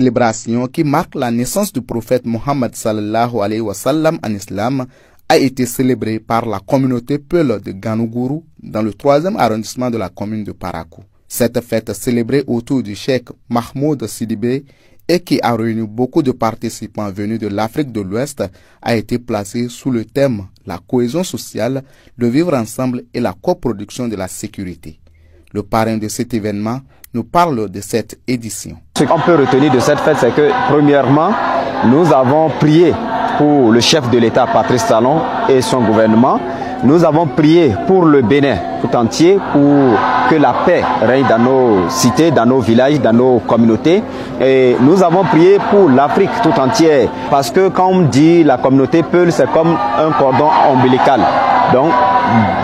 célébration qui marque la naissance du prophète Mohammed sallallahu alayhi wa sallam en islam a été célébrée par la communauté Peul de Ganougourou dans le 3e arrondissement de la commune de Parakou. Cette fête célébrée autour du cheikh Mahmoud Sidibé et qui a réuni beaucoup de participants venus de l'Afrique de l'Ouest a été placée sous le thème la cohésion sociale, le vivre ensemble et la coproduction de la sécurité. Le parrain de cet événement nous parle de cette édition. Ce qu'on peut retenir de cette fête, c'est que premièrement, nous avons prié pour le chef de l'État, Patrice Talon, et son gouvernement. Nous avons prié pour le Bénin tout entier, pour que la paix règne dans nos cités, dans nos villages, dans nos communautés. Et nous avons prié pour l'Afrique tout entière, parce que quand on dit la communauté Peul, c'est comme un cordon ombilical. Donc,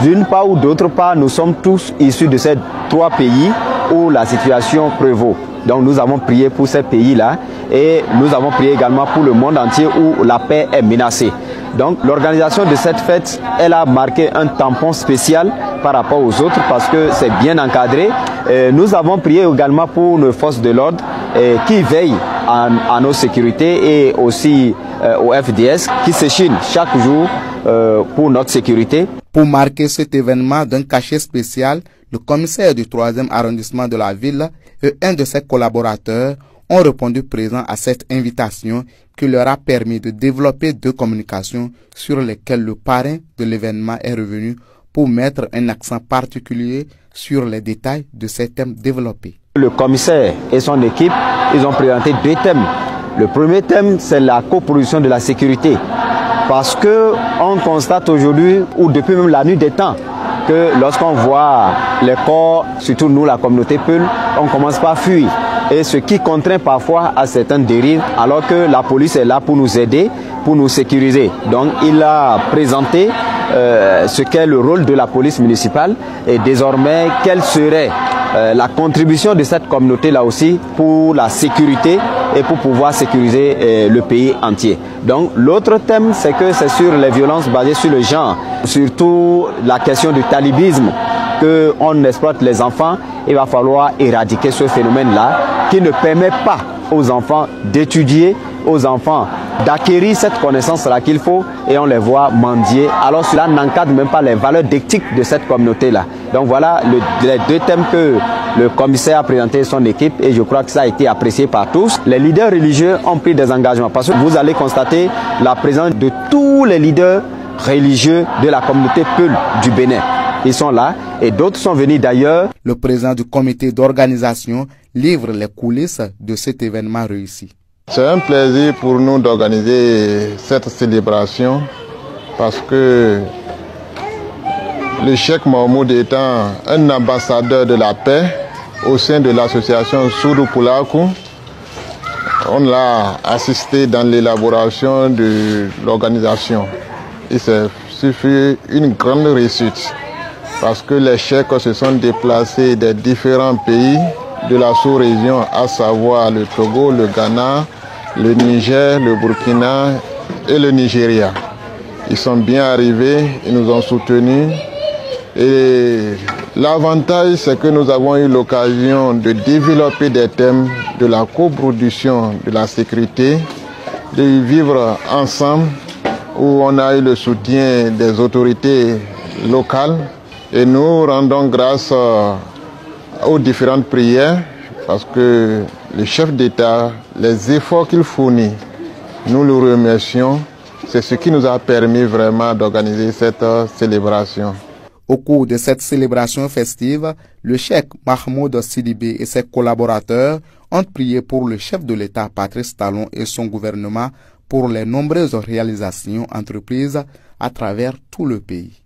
d'une part ou d'autre part, nous sommes tous issus de ces 3 pays où la situation prévaut. Donc nous avons prié pour ces pays-là et nous avons prié également pour le monde entier où la paix est menacée. Donc l'organisation de cette fête, elle a marqué un tampon spécial par rapport aux autres parce que c'est bien encadré. Nous avons prié également pour nos forces de l'ordre qui veillent à nos sécurités et aussi au FDS qui s'échinent chaque jour pour notre sécurité. Pour marquer cet événement d'un cachet spécial, le commissaire du 3e arrondissement de la ville et un de ses collaborateurs ont répondu présent à cette invitation qui leur a permis de développer 2 communications sur lesquelles le parrain de l'événement est revenu pour mettre un accent particulier sur les détails de ces thèmes développés. Le commissaire et son équipe, ils ont présenté 2 thèmes. Le premier thème, c'est la coproduction de la sécurité. Parce qu'on constate aujourd'hui, ou depuis même la nuit des temps, que lorsqu'on voit les corps, surtout nous, la communauté Peul, on commence pas à fuir. Et ce qui contraint parfois à certaines dérives, alors que la police est là pour nous aider, pour nous sécuriser. Donc il a présenté ce qu'est le rôle de la police municipale et désormais quelle serait la contribution de cette communauté-là aussi pour la sécurité et pour pouvoir sécuriser le pays entier. Donc l'autre thème, c'est que c'est sur les violences basées sur le genre, surtout la question du talibisme, qu'on exploite les enfants. Il va falloir éradiquer ce phénomène-là qui ne permet pas aux enfants d'étudier, aux enfants d'acquérir cette connaissance-là qu'il faut et on les voit mendier. Alors cela n'encadre même pas les valeurs d'éthique de cette communauté-là. Donc voilà les 2 thèmes que le commissaire a présenté son équipe et je crois que ça a été apprécié par tous. Les leaders religieux ont pris des engagements parce que vous allez constater la présence de tous les leaders religieux de la communauté Peul du Bénin. Ils sont là et d'autres sont venus d'ailleurs. Le président du comité d'organisation livre les coulisses de cet événement réussi. C'est un plaisir pour nous d'organiser cette célébration parce que le cheikh Mahmoud étant un ambassadeur de la paix au sein de l'association Soudou Poulakou, on l'a assisté dans l'élaboration de l'organisation. Et c'est une grande réussite parce que les cheikhs se sont déplacés des différents pays de la sous-région, à savoir le Togo, le Ghana, le Niger, le Burkina et le Nigeria. Ils sont bien arrivés, ils nous ont soutenus. Et l'avantage, c'est que nous avons eu l'occasion de développer des thèmes de la coproduction, de la sécurité, de vivre ensemble, où on a eu le soutien des autorités locales. Et nous rendons grâce aux différentes prières, parce que le chef d'État, les efforts qu'il fournit, nous le remercions. C'est ce qui nous a permis vraiment d'organiser cette célébration. Au cours de cette célébration festive, le cheikh Mahmoud Sidibé et ses collaborateurs ont prié pour le chef de l'État Patrice Talon et son gouvernement pour les nombreuses réalisations entreprises à travers tout le pays.